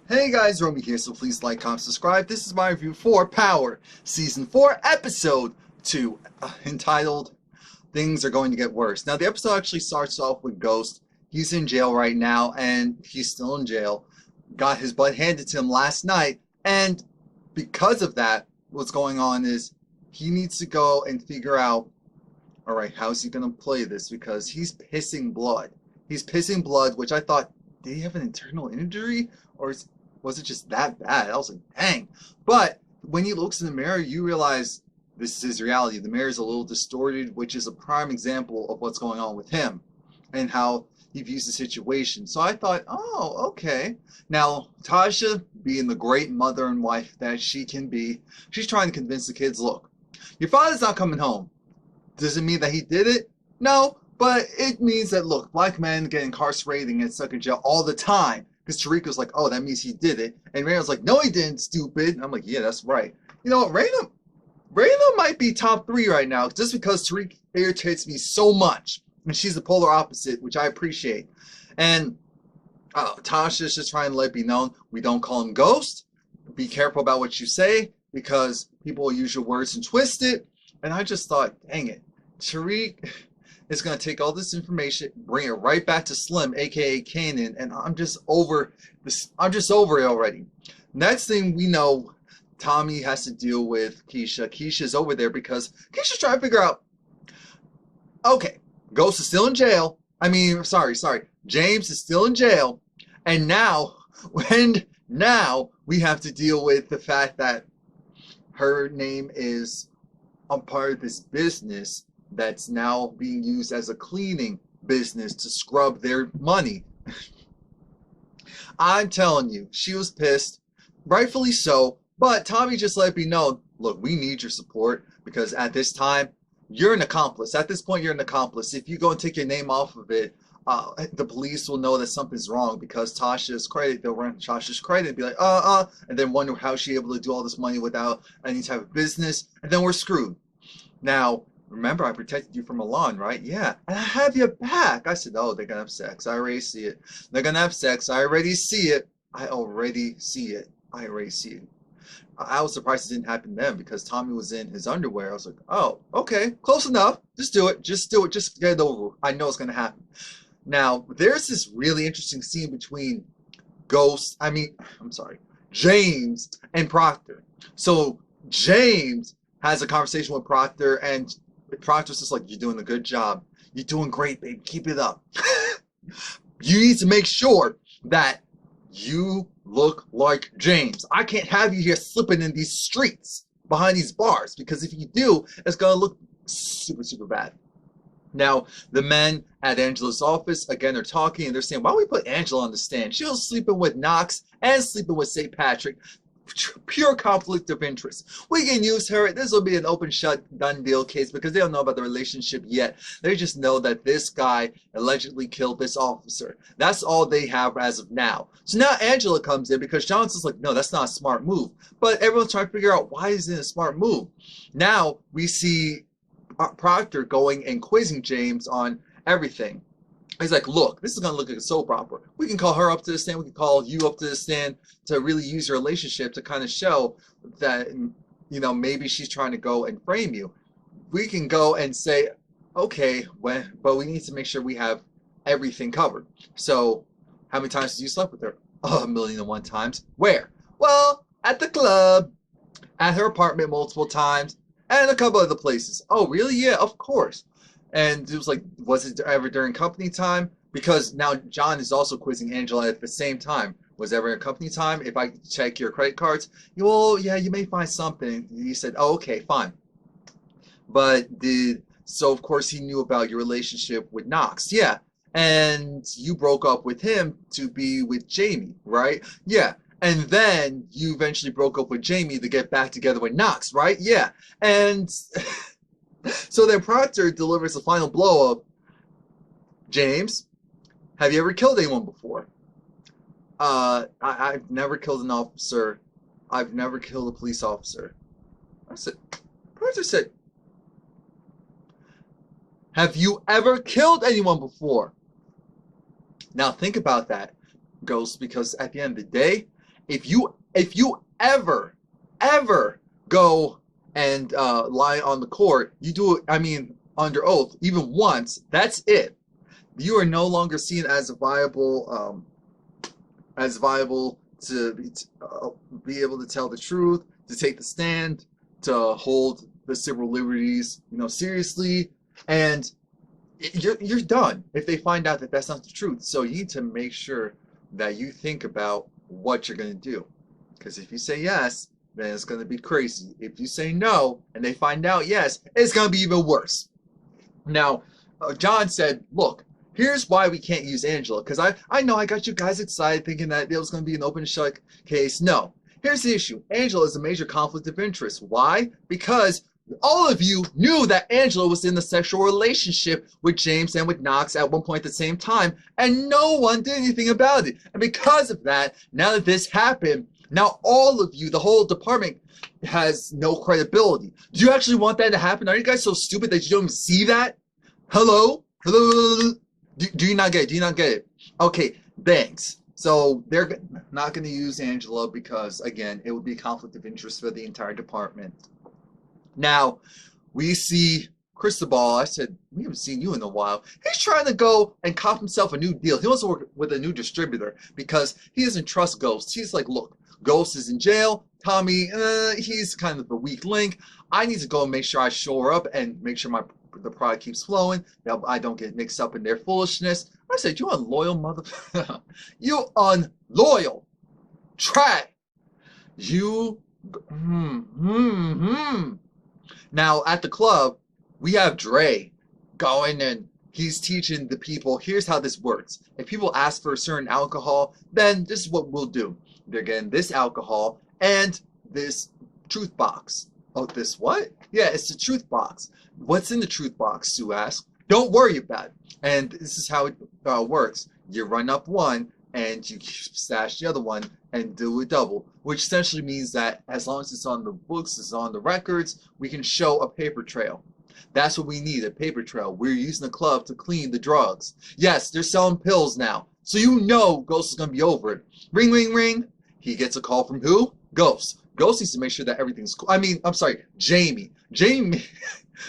Hey guys, Romie here, so please like, comment, subscribe. This is my review for Power, Season 4, Episode 2, entitled Things Are Going to Get Worse. Now, the episode actually starts off with Ghost. He's in jail right now, and he's still in jail. Got his butt handed to him last night, and because of that, what's going on is he needs to go and figure out, alright, how's he going to play this? Because he's pissing blood. He's pissing blood, which I thought, did he have an internal injury? Or was it just that bad? I was like, dang. But when he looks in the mirror, you realize this is his reality. The mirror is a little distorted, which is a prime example of what's going on with him and how he views the situation. So I thought, oh, okay. Now, Tasha, being the great mother and wife that she can be, she's trying to convince the kids, look, your father's not coming home. Does it mean that he did it? No, but it means that, look, black men get incarcerated and get stuck in jail all the time. Because Tariq was like, oh, that means he did it. And Raina's like, no, he didn't, stupid. And I'm like, yeah, that's right. You know what, Raina might be top 3 right now just because Tariq irritates me so much. And she's the polar opposite, which I appreciate. And Tasha's just trying to let it be known, we don't call him Ghost. Be careful about what you say because people will use your words and twist it. And I just thought, dang it, Tariq is going to take all this information, bring it right back to Slim, aka Kanan, and I'm just over this. I'm just over it already. Next thing we know, Tommy has to deal with Keisha. Keisha's over there because Keisha's trying to figure out, okay, Ghost is still in jail. I mean, sorry, James is still in jail, and now we have to deal with the fact that her name is a part of this business that's now being used as a cleaning business to scrub their money. I'm telling you, she was pissed, rightfully so, but Tommy just let it be known, look, we need your support because at this time, you're an accomplice. At this point, you're an accomplice. If you go and take your name off of it, the police will know that something's wrong because Tasha's credit, they'll run Tasha's credit and be like, and then wonder how she's able to do all this money without any type of business, and then we're screwed. Now, remember, I protected you from Milan, right? Yeah. And I have your back. I said, oh, they're going to have sex. I already see it. They're going to have sex. I already see it. I already see it. I was surprised it didn't happen then because Tommy was in his underwear. I was like, oh, okay, close enough. Just do it. Just do it. Just get it over. I know it's going to happen. Now, there's this really interesting scene between James and Proctor. So, James has a conversation with Proctor, and Proctor's just like, you're doing a good job. You're doing great, babe. Keep it up. You need to make sure that you look like James. I can't have you here slipping in these streets behind these bars, because if you do, it's going to look super, super bad. Now, the men at Angela's office, again, are talking, and they're saying, why don't we put Angela on the stand? She was sleeping with Knox and sleeping with St. Patrick. Pure conflict of interest. We can use her. This will be an open shut done deal case because they don't know about the relationship yet. They just know that this guy allegedly killed this officer. That's all they have as of now. So now Angela comes in because Johnson's like, no, that's not a smart move. But everyone's trying to figure out why is it a smart move. Now we see Proctor going and quizzing James on everything. He's like, look, this is going to look like a soap opera. We can call her up to the stand. We can call you up to the stand to really use your relationship to kind of show that, you know, maybe she's trying to go and frame you. We can go and say, okay, but we need to make sure we have everything covered. So how many times did you sleep with her? Oh, 1,000,001 times. Where? Well, at the club, at her apartment multiple times, and a couple other places. Oh, really? Yeah, of course. And it was like, was it ever during company time? Because now John is also quizzing Angela at the same time. Was ever a company time? If I check your credit cards, well, yeah, you may find something. He said, oh, okay, fine. But so of course he knew about your relationship with Knox. Yeah. And you broke up with him to be with Jamie, right? Yeah. And then you eventually broke up with Jamie to get back together with Knox, right? Yeah. And so then Proctor delivers the final blow of, James, have you ever killed anyone before? I've never killed an officer. I've never killed a police officer. Proctor said, have you ever killed anyone before? Now think about that, Ghost, because at the end of the day, If you ever go and lie on the court, you do it, I mean, under oath, even once, that's it. You are no longer seen as viable to be able to tell the truth, to take the stand, to hold the civil liberties, seriously, and you're done if they find out that that's not the truth. So you need to make sure that you think about what you're going to do, because if you say yes, then it's going to be crazy. If you say no and they find out yes, it's going to be even worse. Now, John said, look, here's why we can't use Angela, because I know I got you guys excited thinking that it was going to be an open shut case. No, here's the issue. Angela is a major conflict of interest. Why? Because all of you knew that Angela was in a sexual relationship with James and with Knox at one point at the same time, and no one did anything about it. And because of that, now that this happened, now all of you, the whole department, has no credibility. Do you actually want that to happen? Are you guys so stupid that you don't even see that? Hello? Hello? Do you not get it? Do you not get it? Okay, thanks. So they're not going to use Angela because, again, it would be a conflict of interest for the entire department. Now, we see Cristobal. I said, we haven't seen you in a while. He's trying to go and cop himself a new deal. He wants to work with a new distributor because he doesn't trust Ghost. He's like, look, Ghost is in jail. Tommy, he's kind of the weak link. I need to go and make sure I shore up and make sure the product keeps flowing, that I don't get mixed up in their foolishness. I said, you unloyal mother... you unloyal trash. You... Now, at the club, we have Dre going and he's teaching the people, here's how this works. If people ask for a certain alcohol, then this is what we'll do. They're getting this alcohol and this truth box. Oh, this what? Yeah, it's the truth box. What's in the truth box, Sue asked. Don't worry about it. And this is how it works. You run up one and you stash the other one and do a double, which essentially means that as long as it's on the books, it's on the records, we can show a paper trail. That's what we need, a paper trail. We're using the club to clean the drugs. Yes, they're selling pills now. So you know Ghost is going to be over it. Ring, ring, ring. He gets a call from who? Ghost. Ghost needs to make sure that everything's cool. I'm sorry, Jamie. Jamie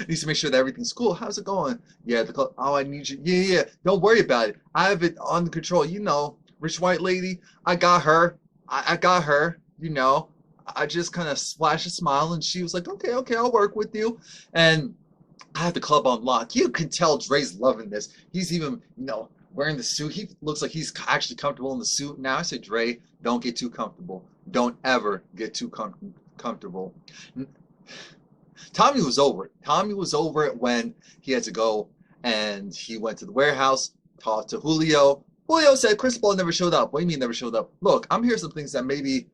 needs to make sure that everything's cool. How's it going? Yeah, the club. Oh, I need you. Yeah. Don't worry about it. I have it under control. You know, rich white lady. I got her. I got her. You know, I just kind of splashed a smile, and she was like, okay, I'll work with you. And I have the club on lock. You can tell Dre's loving this. He's even, wearing the suit. He looks like he's actually comfortable in the suit now. I said, Dre, don't get too comfortable. Don't ever get too comfortable. Tommy was over it. Tommy was over it when he had to go and he went to the warehouse, talked to Julio. Julio said Cristobal never showed up. What do you mean never showed up? Look, I'm hearing some things that maybe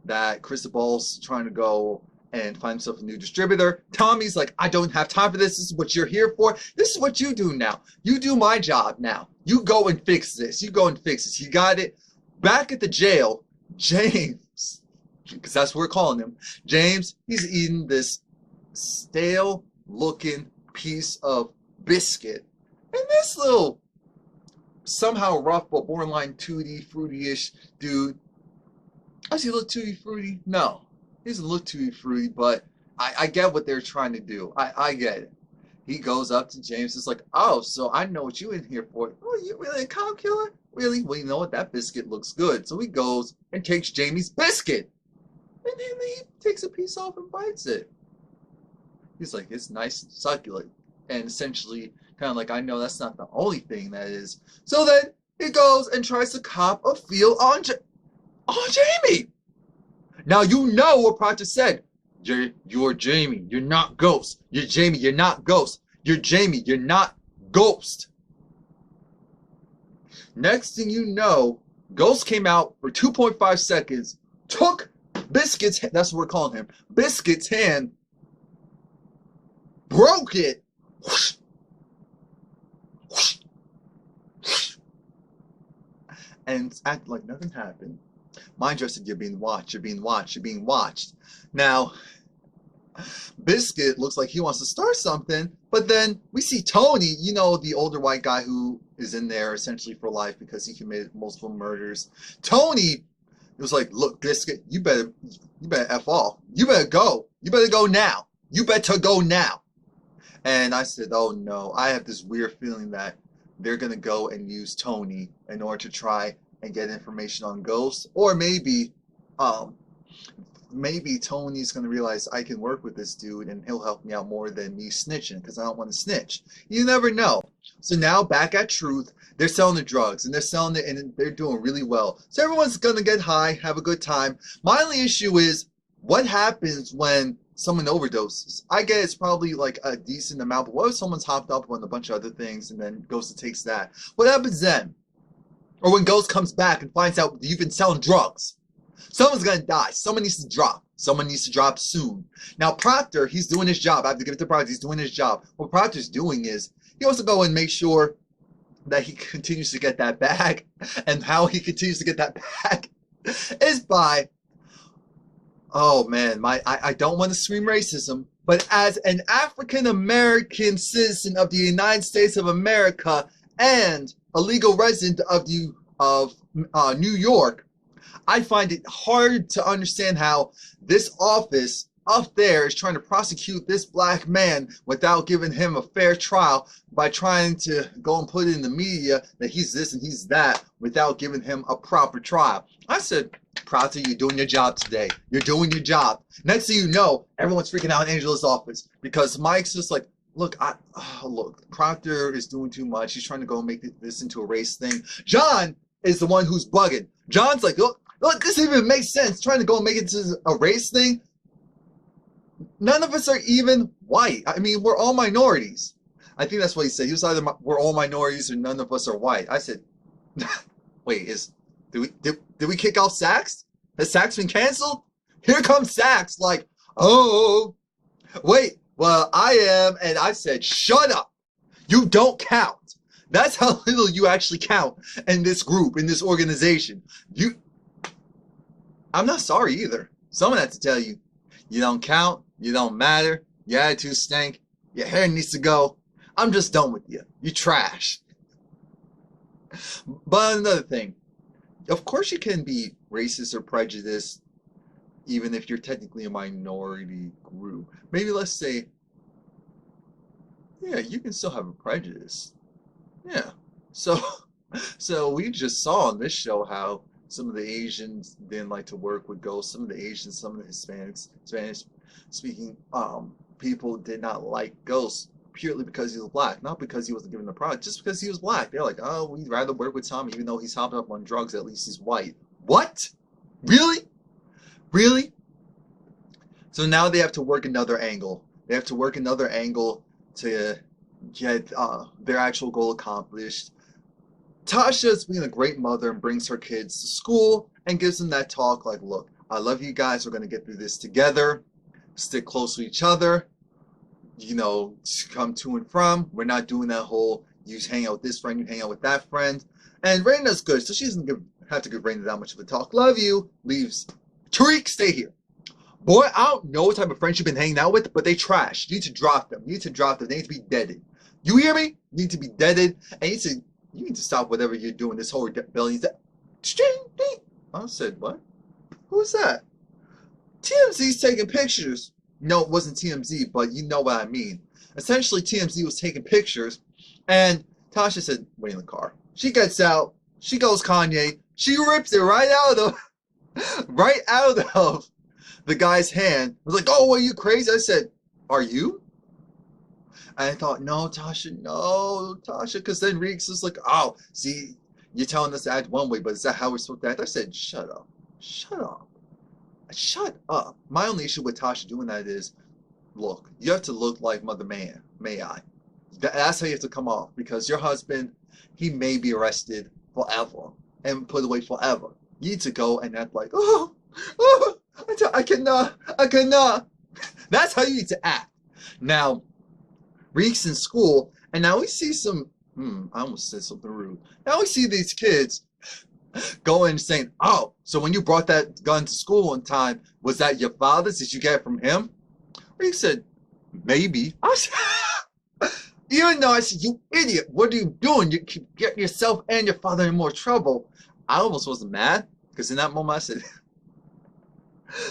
that Cristobal's trying to go and find himself a new distributor. Tommy's like, I don't have time for this. This is what you're here for. This is what you do now. You do my job now. You go and fix this. You go and fix this. You got it. Back at the jail, James, because that's what we're calling him, James, he's eating this stale-looking piece of biscuit. And this little, somehow rough but borderline tutti fruity-ish dude, does he look tutti fruity? No. He doesn't look tutti fruity, but I get what they're trying to do. I get it. He goes up to James. It's like, oh, so I know what you're in here for. Oh, you really a cop killer? Really? Well, you know what? That biscuit looks good. So he goes and takes Jamie's biscuit. And then he takes a piece off and bites it. He's like, it's nice and succulent. And essentially, kind of like, I know that's not the only thing that is. So then he goes and tries to cop a feel on Jamie. Now you know what Proctor said. You're Jamie. You're not Ghost. You're Jamie. You're not Ghost. You're Jamie. You're not Ghost. Next thing you know, Ghost came out for 2.5 seconds, took Biscuit's, that's what we're calling him, Biscuit's hand, broke it, whoosh, whoosh, whoosh, and acted like nothing happened. Mind you, I said, you're being watched, you're being watched, you're being watched. Now, Biscuit looks like he wants to start something, but then we see Tony, the older white guy who is in there essentially for life because he committed multiple murders. Tony was like, "Look, Biscuit, you better f off. You better go. You better go now. You better go now." And I said, "Oh no, I have this weird feeling that they're gonna go and use Tony in order to try and get information on ghosts, or um, maybe Tony's gonna realize I can work with this dude and he'll help me out more than me snitching because I don't want to snitch. You never know." So now back at Truth, they're selling the drugs and they're selling it and they're doing really well. So everyone's gonna get high, have a good time. My only issue is what happens when someone overdoses. I get it's probably like a decent amount, but what if someone's hopped up on a bunch of other things and then goes and takes that? What happens then? Or when Ghost comes back and finds out you've been selling drugs? Someone's gonna die. Someone needs to drop. Someone needs to drop soon. Now Proctor, he's doing his job. I have to give it to Proctor. He's doing his job. What Proctor's doing is he wants to go and make sure that he continues to get that bag. And how he continues to get that bag is by, oh man, I don't want to scream racism, but as an African American citizen of the United States of America and a legal resident of New York, I find it hard to understand how this office up there is trying to prosecute this black man without giving him a fair trial by trying to go and put it in the media that he's this and he's that without giving him a proper trial. I said, Proctor, you're doing your job today. You're doing your job. Next thing you know, everyone's freaking out in Angela's office because Mike's just like, look, Proctor is doing too much. He's trying to go and make this into a race thing. John is the one who's bugging. John's like, look, this even makes sense. Trying to go and make it to a race thing. None of us are even white. I mean, we're all minorities. I think that's what he said. He was either we're all minorities or none of us are white. I said, wait, did we kick off Sax? Has Sax been canceled? Here comes Sax, like, oh, wait, well, I am. And I said, shut up. You don't count. That's how little you actually count in this group, in this organization. I'm not sorry either. Someone had to tell you, you don't count, you don't matter, your attitude stink, your hair needs to go. I'm just done with you. You trash. But another thing, of course you can be racist or prejudiced even if you're technically a minority group. Maybe let's say, yeah, you can still have a prejudice. Yeah. So we just saw on this show how some of the Asians didn't like to work with ghosts. Some of the Asians, some of the Spanish-speaking people did not like ghosts purely because he was black, not because he wasn't given the product, just because he was black. They're like, oh, we'd rather work with Tom even though he's hopped up on drugs. At least he's white. What? Really? Really? So now they have to work another angle. They have to work another angle to get their actual goal accomplished. Tasha's being a great mother and brings her kids to school and gives them that talk like, look, I love you guys. We're going to get through this together. Stick close to each other. You know, come to and from. We're not doing that whole, you hang out with this friend, you hang out with that friend. And Raina's good, so she doesn't have to give Raina that much of a talk. Love you. Leaves. Tariq, stay here. Boy, I don't know what type of friends you've been hanging out with, but they trash. You need to drop them. You need to drop them. They need to be deaded. You hear me? You need to be deaded. And you need to stop whatever you're doing. This whole rebellion. I said, what? Who's that? TMZ's taking pictures. No, it wasn't TMZ, but you know what I mean. Essentially, TMZ was taking pictures, and Tasha said, wait in the car. She gets out. She goes Kanye. She rips it right out of the guy's hand. I was like, oh, are you crazy? I said, are you? And I thought, no, Tasha, because then Reeks is like, oh, see, you're telling us to act one way, but is that how we're supposed to act? I said, shut up. Shut up. Shut up. My only issue with Tasha doing that is, look, you have to look like Mother May I. That's how you have to come off, because your husband, he may be arrested forever and put away forever. You need to go and act like, I cannot. That's how you need to act. Now, Reeks in school, and now we see some, I almost said something rude. Now we see these kids going saying, oh, so when you brought that gun to school one time, was that your father's? Did you get it from him? He said, maybe. I said, even though I said, you idiot, what are you doing? You keep getting yourself and your father in more trouble. I almost wasn't mad, because in that moment I said,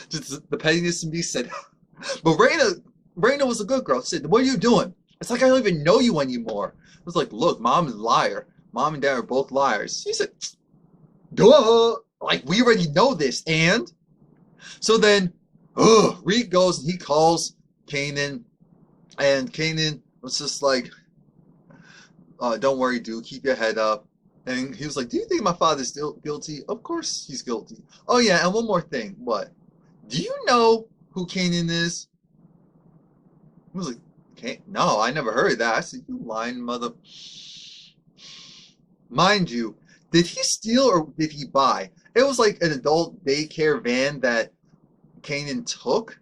just the pettiness in me said, but Raina was a good girl. She said, what are you doing? It's like I don't even know you anymore. I was like, look, mom is a liar. Mom and dad are both liars. She said, duh. Like, we already know this. And so then, Reed goes and he calls Kanan. And Kanan was just like, don't worry, dude. Keep your head up. And he was like, do you think my father's still guilty? Of course he's guilty. Oh, yeah, and one more thing. What? Do you know who Kanan is? I was like, no, I never heard that. I said, you lying mother. Mind you, did he steal or did he buy? It was like an adult daycare van that Kanan took.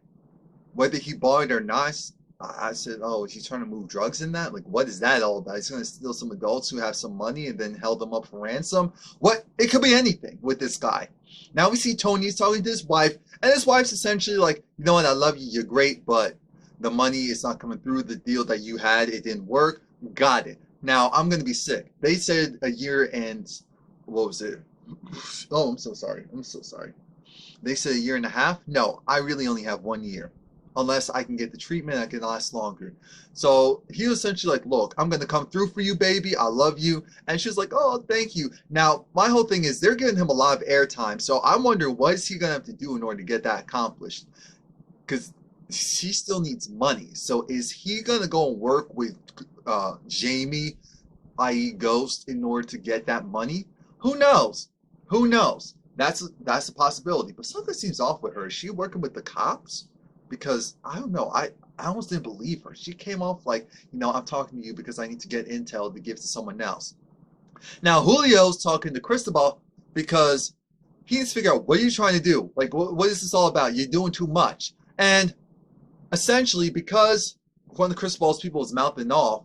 Whether he bought it or not, I said, oh, is he trying to move drugs in that? Like, what is that all about? He's going to steal some adults who have some money and then held them up for ransom? What? It could be anything with this guy. Now we see Tony's talking to his wife, and his wife's essentially like, you know what, I love you, you're great, but the money is not coming through. The deal that you had, it didn't work. Got it. Now, I'm going to be sick. They said a year and, what was it? Oh, I'm so sorry. I'm so sorry. They said a year and a half? No, I really only have 1 year. Unless I can get the treatment, I can last longer. So he was essentially like, look, I'm going to come through for you, baby. I love you. And she was like, oh, thank you. Now, my whole thing is they're giving him a lot of airtime. So I'm wondering, what is he going to have to do in order to get that accomplished? Because she still needs money. So is he going to go and work with Jamie, i.e. Ghost, in order to get that money? Who knows? Who knows? That's a possibility. But something seems off with her. Is she working with the cops? Because, I don't know, I almost didn't believe her. She came off like, you know, I'm talking to you because I need to get intel to give to someone else. Now, Julio's talking to Cristobal because he needs to figure out, what are you trying to do? Like, what is this all about? You're doing too much. And essentially, because one of Cristobal's people was mouthing off,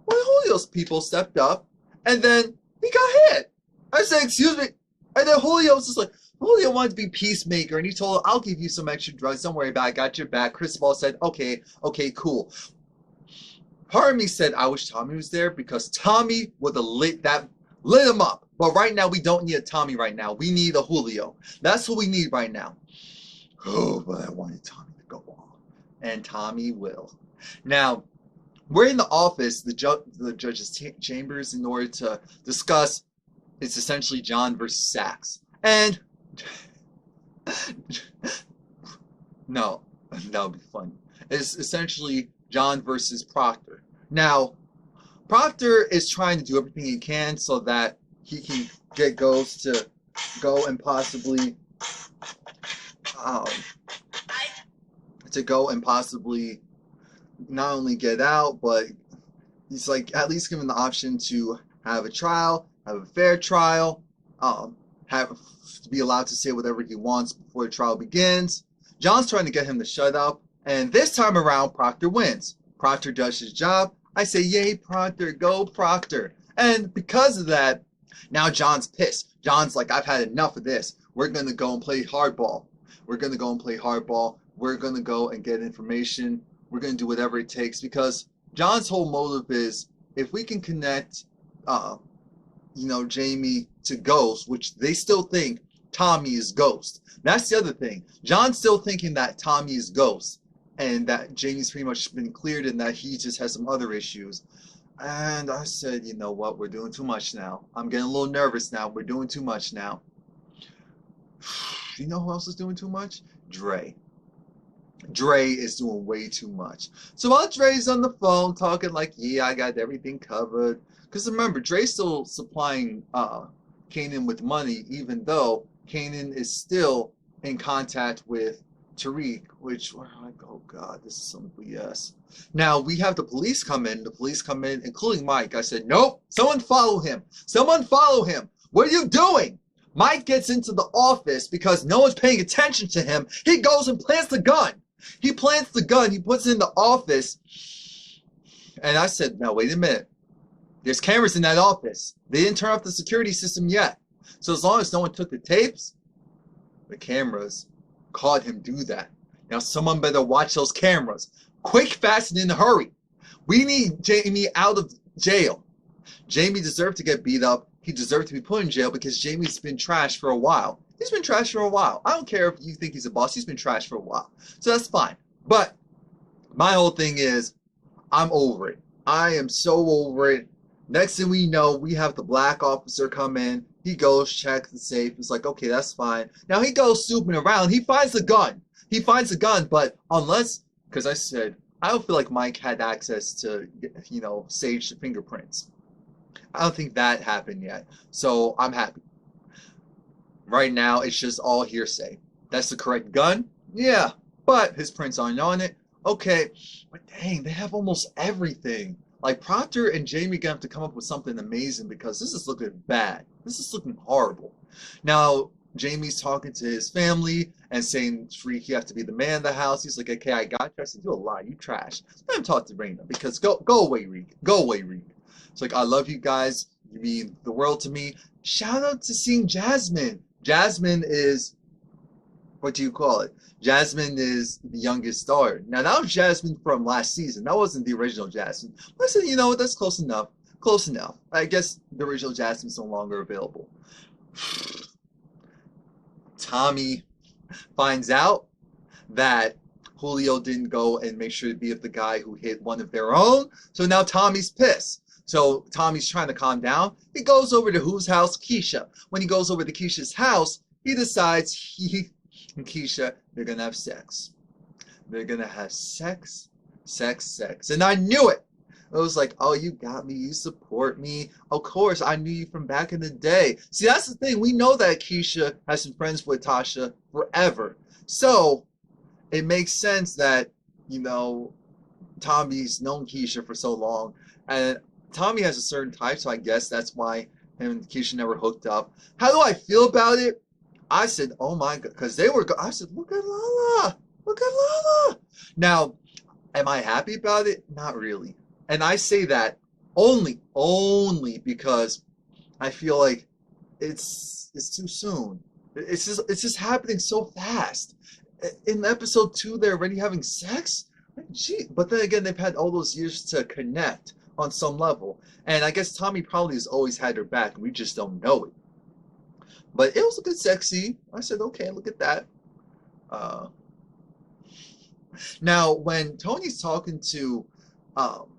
one of Julio's people stepped up, and then he got hit. I said, excuse me. And then Julio was just like, Julio wanted to be peacemaker, and he told her, I'll give you some extra drugs. Don't worry about it. I got your back. Cristobal said, okay, cool. Part of me said I wish Tommy was there because Tommy would have lit him up. But right now, we don't need a Tommy right now. We need a Julio. That's what we need right now. Oh, but I wanted Tommy to go on. And Tommy will. Now, we're in the office, the judge's chambers, in order to discuss, it's essentially John versus Sax. And no, that would be funny. It's essentially John versus Proctor. Now, Proctor is trying to do everything he can so that he can get Ghost to go and possibly not only get out, but he's like at least given the option to have a trial, have a fair trial, have to be allowed to say whatever he wants before the trial begins. John's trying to get him to shut up, and this time around, Proctor wins. Proctor does his job. I say, yay, Proctor, go Proctor. And because of that, now John's pissed. John's like, I've had enough of this. We're going to go and play hardball. We're going to go and play hardball. We're going to go and get information. We're going to do whatever it takes, because John's whole motive is, if we can connect, Jamie to Ghost, which they still think Tommy is Ghost. That's the other thing. John's still thinking that Tommy is Ghost, and that Jamie's pretty much been cleared, and that he just has some other issues. And I said, you know what, we're doing too much now. I'm getting a little nervous now. We're doing too much now. You know who else is doing too much? Dre. Dre is doing way too much. So while Dre's on the phone talking like, yeah, I got everything covered. Because remember, Dre's still supplying Kanan with money, even though Kanan is still in contact with Tariq, which, oh God, this is some BS. Now, we have the police come in. The police come in, including Mike. I said, nope, someone follow him. Someone follow him. What are you doing? Mike gets into the office because no one's paying attention to him. He goes and plants the gun. He plants the gun. He puts it in the office. And I said, now, wait a minute. There's cameras in that office. They didn't turn off the security system yet. So as long as no one took the tapes, the cameras caught him do that. Now someone better watch those cameras. Quick, fast, and in a hurry. We need Jamie out of jail. Jamie deserved to get beat up. He deserved to be put in jail because Jamie's been trashed for a while. He's been trashed for a while. I don't care if you think he's a boss. He's been trashed for a while. So that's fine. But my whole thing is, I'm over it. I am so over it. Next thing we know, we have the black officer come in. He goes, checks the safe. It's like, okay, that's fine. Now he goes snooping around. He finds a gun. He finds a gun, but unless, because I said, I don't feel like Mike had access to, sage fingerprints. I don't think that happened yet. So I'm happy. Right now, it's just all hearsay. That's the correct gun? Yeah. But his prints aren't on it. Okay. But dang, they have almost everything. Like, Proctor and Jamie gonna have to come up with something amazing because this is looking bad. This is looking horrible. Now, Jamie's talking to his family and saying, Freak, you have to be the man of the house. He's like, okay, I got you. I said, you a lie. You trash. Let him talk to Raina because go away, Reek. Go away, Reek. It's like, I love you guys. You mean the world to me. Shout out to seeing Jasmine. Jasmine is, what do you call it? Jasmine is the youngest daughter. Now, that was Jasmine from last season. That wasn't the original Jasmine. I said, you know what? That's close enough. Close enough. I guess the original Jasmine's no longer available. Tommy finds out that Julio didn't go and make sure to be with the guy who hit one of their own. So now Tommy's pissed. So Tommy's trying to calm down. He goes over to whose house? Keisha. When he goes over to Keisha's house, he decides he and Keisha, they're going to have sex. They're going to have sex, sex, sex. And I knew it. It was like, oh, you got me. You support me. Of course, I knew you from back in the day. See, that's the thing. We know that Keisha has been friends with Tasha forever. So it makes sense that, Tommy's known Keisha for so long. And Tommy has a certain type, so I guess that's why him and Keisha never hooked up. How do I feel about it? I said, oh my God, because I said, look at Lala. Look at Lala. Now, am I happy about it? Not really. And I say that only because I feel like it's too soon. It's just happening so fast. In episode 2, they're already having sex? Gee, but then again, they've had all those years to connect on some level. And I guess Tommy probably has always had her back, and we just don't know it. But it was a good sex scene. I said, okay, look at that. Now, when Tony's talking to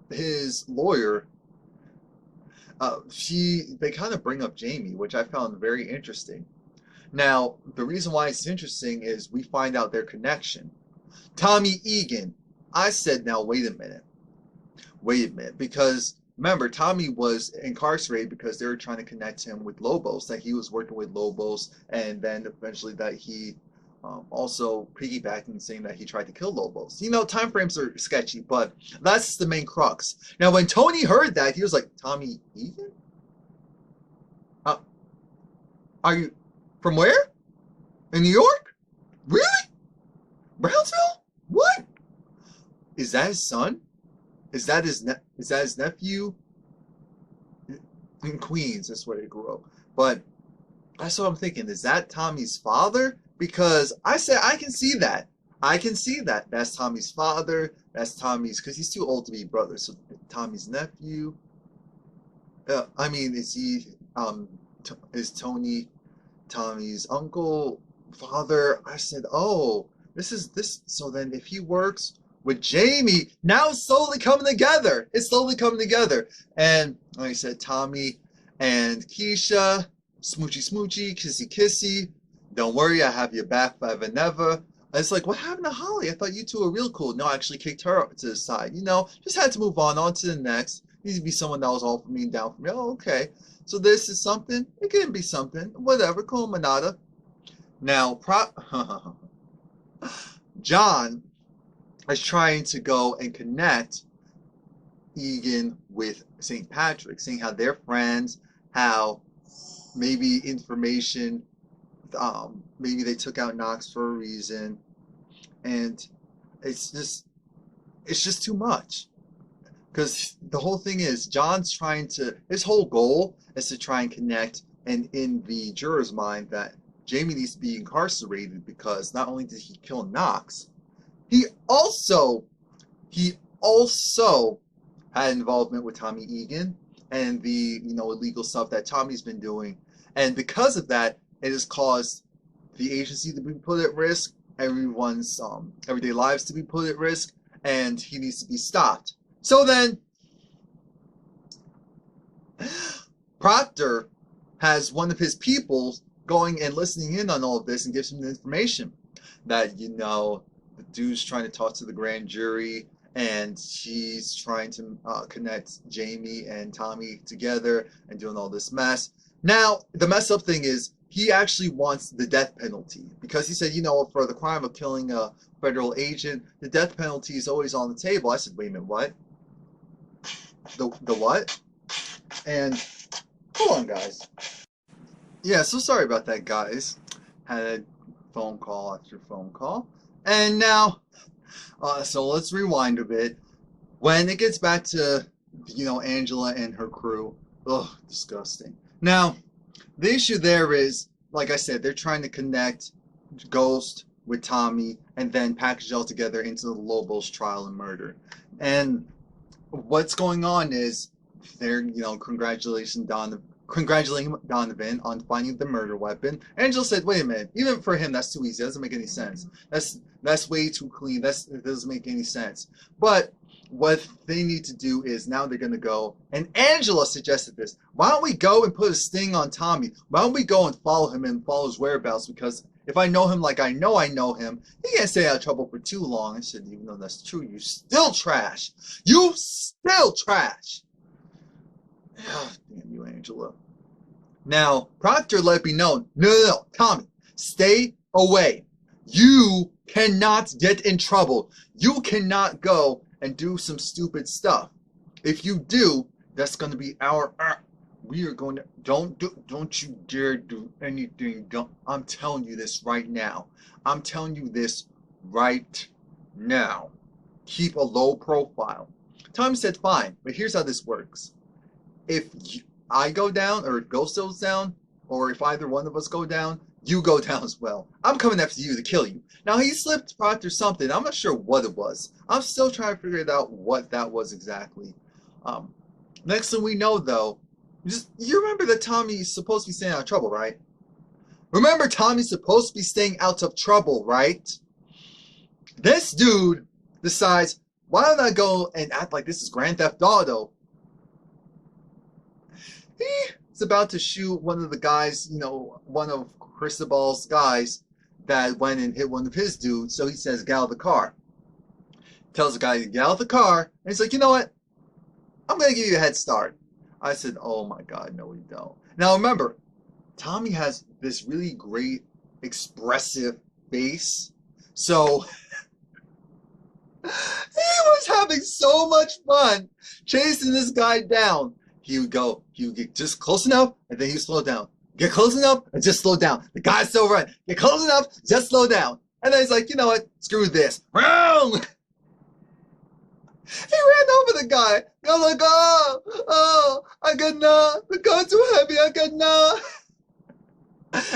his lawyer, they kind of bring up Jamie, which I found very interesting. Now, the reason why it's interesting is we find out their connection. Tommy Egan. I said, now, wait a minute. Wait a minute. Because, remember, Tommy was incarcerated because they were trying to connect him with Lobos, that he was working with Lobos, and then eventually that he also piggybacking saying that he tried to kill Lobos. Time frames are sketchy, but that's the main crux. Now, when Tony heard that, he was like, Tommy Egan? Are you from where? In New York? Really? Brownsville? What? Is that his son? Is that his nephew? In Queens, that's where he grew up. But that's what I'm thinking. Is that Tommy's father? Because I said I can see that. I can see that. That's Tommy's father. That's Tommy's, because he's too old to be brother. So Tommy's nephew. Is he? Is Tony Tommy's uncle, father? I said, oh, this is this. So then, if he works with Jamie, now it's slowly coming together. It's slowly coming together. And like I said, Tommy and Keisha, smoochy smoochy, kissy kissy. Don't worry, I have your back forever and ever. It's like, what happened to Holly? I thought you two were real cool. No, I actually kicked her to the side. Just had to move on to the next. Needs to be someone that was all for me and down for me. Oh, okay. So this is something. It can be something. Whatever. Cool, manada. Now, John is trying to go and connect Egan with St. Patrick, saying how they're friends, how maybe information, maybe they took out Knox for a reason, and it's just too much. Because the whole thing is, John's trying to, his whole goal is to try and connect, and in the juror's mind, that Jamie needs to be incarcerated because not only did he kill Knox, He also he also had involvement with Tommy Egan and the illegal stuff that Tommy's been doing, and because of that, it has caused the agency to be put at risk, everyone's everyday lives to be put at risk, and he needs to be stopped. So then, Proctor has one of his people going and listening in on all of this and gives him the information that the dude's trying to talk to the grand jury, and he's trying to connect Jamie and Tommy together and doing all this mess. Now, the messed up thing is he actually wants the death penalty because he said, for the crime of killing a federal agent, the death penalty is always on the table. I said, wait a minute, what? The what? And hold on, guys. Yeah, so sorry about that, guys. Had a phone call after phone call. And now, so let's rewind a bit. When it gets back to, Angela and her crew, ugh, disgusting. Now, the issue there is, like I said, they're trying to connect Ghost with Tommy and then package it all together into the Lobos trial and murder. And what's going on is they're, congratulating Donovan on finding the murder weapon. Angela said, wait a minute, even for him, that's too easy. That doesn't make any sense. That's way too clean. It doesn't make any sense. But what they need to do is now they're going to go, and Angela suggested this, why don't we go and put a sting on Tommy? Why don't we go and follow him and follow his whereabouts? Because if I know him like I know him, he can't stay out of trouble for too long. I said, even though that's true, you still trash. You still trash. Damn you, Angela. Now, Proctor let me know, no, Tommy, stay away. You cannot get in trouble. You cannot go and do some stupid stuff. If you do, that's going to be our... we are going to... Don't you dare do anything. I'm telling you this right now. I'm telling you this right now. Keep a low profile. Tommy said, fine, but here's how this works. If I go down, or if Ghost goes down, or if either one of us go down, you go down as well. I'm coming after you to kill you. Now, he slipped Proctor something. I'm not sure what it was. I'm still trying to figure it out what that was exactly. Next thing we know, though, you remember that Tommy's supposed to be staying out of trouble, right? Remember, Tommy's supposed to be staying out of trouble, right? This dude decides, why don't I go and act like this is Grand Theft Auto? He's about to shoot one of the guys, one of Cristobal's guys that went and hit one of his dudes. So he says, get out of the car. Tells the guy to get out of the car. And he's like, you know what? I'm going to give you a head start. I said, oh my God, no, we don't. Now remember, Tommy has this really great, expressive face. So he was having so much fun chasing this guy down. He would get just close enough, and then he would slow down. Get close enough, and just slow down. The guy's still running. Get close enough, just slow down. And then he's like, you know what? Screw this. Wrong! He ran over the guy. I'm like, oh, I cannot. The car's too heavy, I cannot.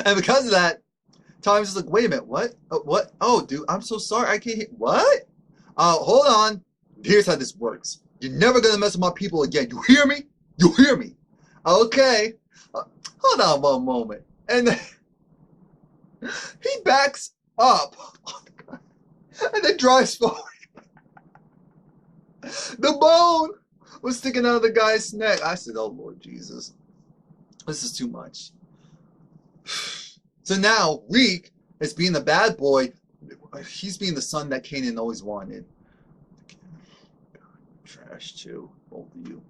And because of that, Tommy's just like, wait a minute, what? What? Oh, dude, I'm so sorry, I can't hear. What? Hold on. Here's how this works. You're never gonna mess with my people again. You hear me? You hear me? Okay. Hold on one moment. And then he backs up. And then drives forward. The bone was sticking out of the guy's neck. I said, oh, Lord Jesus. This is too much. So now, Reek is being the bad boy. He's being the son that Kanan always wanted. Trash, too. Both of you.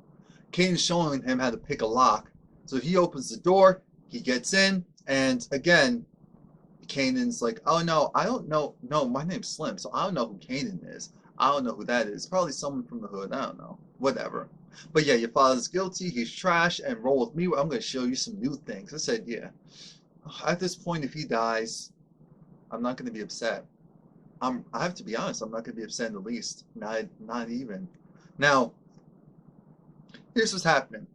Kanan's showing him how to pick a lock. So he opens the door, he gets in, and again, Kanan's like, oh no, I don't know. No, my name's Slim, so I don't know who Kanan is. I don't know who that is. Probably someone from the hood. I don't know. Whatever. But yeah, your father's guilty. He's trash. And roll with me. I'm going to show you some new things. I said, yeah. At this point, if he dies, I'm not going to be upset. I have to be honest. I'm not going to be upset in the least. Not even. Now, here's what's happening.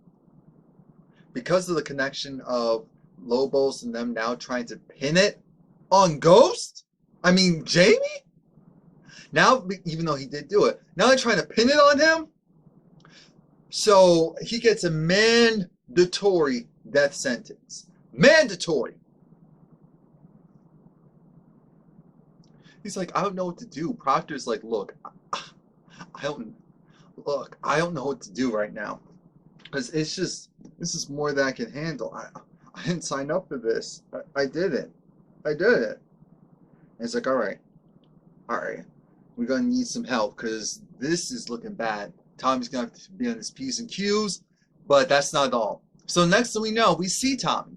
Because of the connection of Lobos and them now trying to pin it on Ghost? I mean, Jamie? Now, even though he did do it, now they're trying to pin it on him. So he gets a mandatory death sentence. Mandatory. He's like, I don't know what to do. Proctor's like, look, I don't know what to do right now. Because it's just, this is more than I can handle. I didn't sign up for this. I didn't. I did it. And it's like, all right. We're going to need some help because this is looking bad. Tommy's going to have to be on his P's and Q's. But that's not all. So next thing we know, we see Tommy.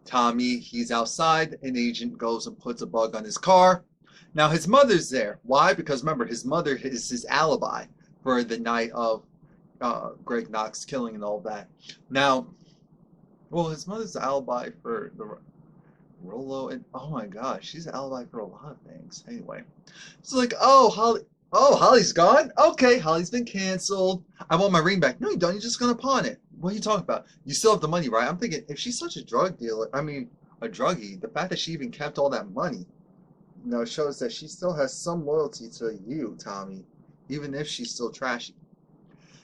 Tommy, he's outside. An agent goes and puts a bug on his car. Now his mother's there. Why? Because remember, his mother is his alibi for the night of Greg Knox killing and all that. Now, well, his mother's the alibi for the Rolo, and oh my gosh, she's an alibi for a lot of things. Anyway, it's like, oh, Holly's gone? Okay, Holly's been canceled. I want my ring back. No, you don't. You're just gonna pawn it. What are you talking about? You still have the money, right? I'm thinking, if she's such a drug dealer, I mean, a druggie, the fact that she even kept all that money, you know, shows that she still has some loyalty to you, Tommy, even if she's still trashy.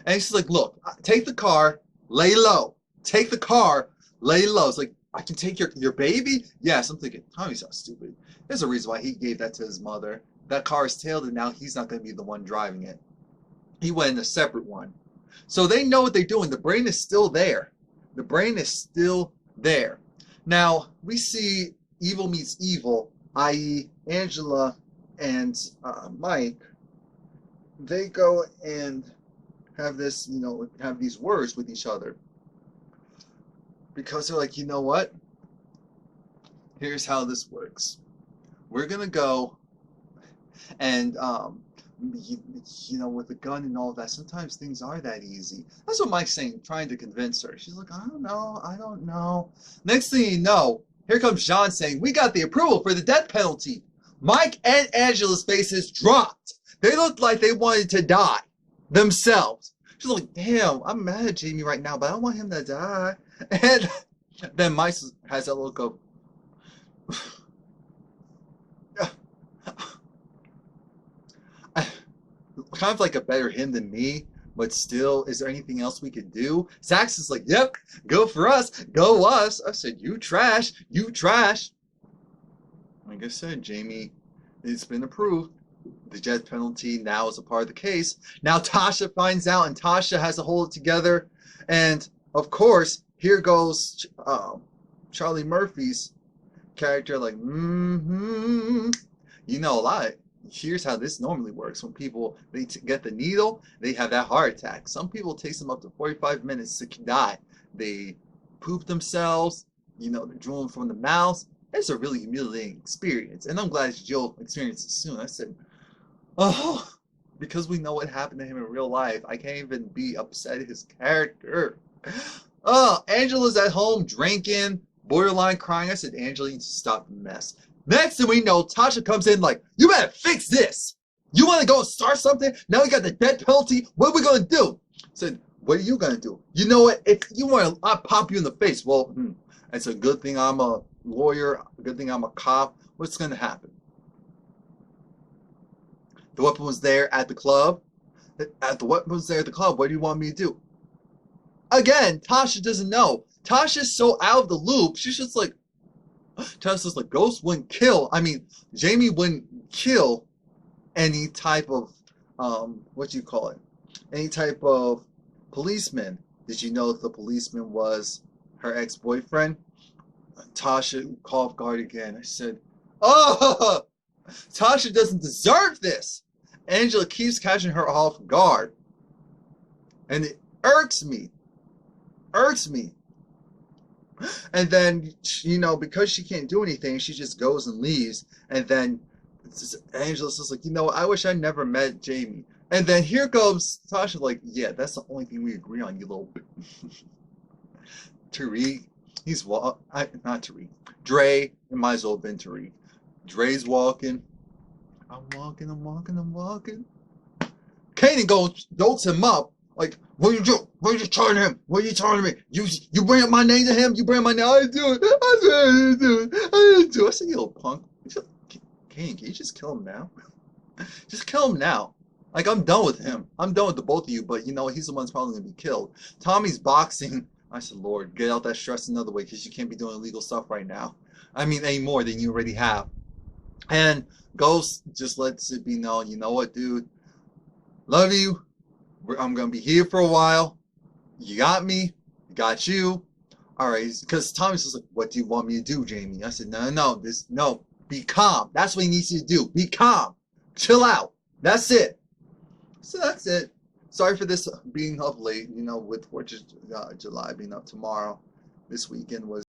And she's like, look, take the car, lay low. Take the car, lay low. It's like, I can take your baby? Yes, I'm thinking, Tommy's not stupid. There's a reason why he gave that to his mother. That car is tailed, and now he's not going to be the one driving it. He went in a separate one. So they know what they're doing. The brain is still there. The brain is still there. Now, we see evil meets evil, i.e. Angela and Mike. They go and have this, you know, have these words with each other. Because they're like, you know what? Here's how this works. We're going to go and, you know, with a gun and all that, sometimes things are that easy. That's what Mike's saying, trying to convince her. She's like, I don't know. Next thing you know, here comes John saying, we got the approval for the death penalty. Mike and Angela's faces dropped. They looked like they wanted to die themselves. She's like, damn, I'm mad at Jamie right now, but I don't want him to die. And then Mike has that look of, kind of like a better him than me, but still, is there anything else we could do? Sax is like, yep, go for us, go us. I said, you trash. Like I said, Jamie, it's been approved. The death penalty now is a part of the case. Now Tasha finds out, and Tasha has to hold it together. And of course, here goes Charlie Murphy's character, like, you know, a lot. Here's how this normally works. When people, they get the needle, they have that heart attack. Some people, it takes them up to 45 minutes to die. They poop themselves, you know, they're drooling from the mouth. It's a really humiliating experience. And I'm glad Jill experienced it soon. I said, oh, because we know what happened to him in real life, I can't even be upset at his character. Oh, Angela's at home drinking, borderline crying. I said, Angela, you need to stop the mess. Next thing we know, Tasha comes in like, you better fix this. You want to go and start something? Now we got the death penalty. What are we going to do? I said, what are you going to do? You know what? If you want to, I'll pop you in the face. Well, it's a good thing I'm a lawyer. A good thing I'm a cop. What's going to happen? The weapon was there at the club. The weapon was there at the club. What do you want me to do? Again, Tasha doesn't know. Tasha's so out of the loop. She's just like, Tasha's like, Ghost wouldn't kill. I mean, Jamie wouldn't kill any type of, what do you call it? Any type of policeman. Did you know the policeman was her ex-boyfriend? Tasha caught off guard again. I said, oh, Tasha doesn't deserve this. Angela keeps catching her off guard. And it irks me. And then, you know, because she can't do anything, she just goes and leaves. And then Angela's just like, you know, I wish I never met Jamie. And then here comes Tasha like, yeah, that's the only thing we agree on, you little... Tariq, not Tariq. Dre, it might as well have been Tariq. Dre's walking. I'm walking. Kanan goes, dolts him up. Like, what you do? What are you telling him? What are you telling me? You bring up my name to him? You bring my name? I didn't do it. I didn't do it. I said, you little punk. Kanan, can you just kill him now? Just kill him now. Like, I'm done with him. I'm done with the both of you, but you know, he's the one that's probably going to be killed. Tommy's boxing. I said, Lord, get out that stress another way because you can't be doing illegal stuff right now. I mean, any more than you already have. And Ghost just lets it be known, you know what, dude? Love you. I'm going to be here for a while. You got me. Got you. All right. Because Tommy's just like, what do you want me to do, Jamie? I said, no. Be calm. That's what he needs you to do. Be calm. Chill out. That's it. So that's it. Sorry for this being up late, you know, with 4th of July being up tomorrow. This weekend was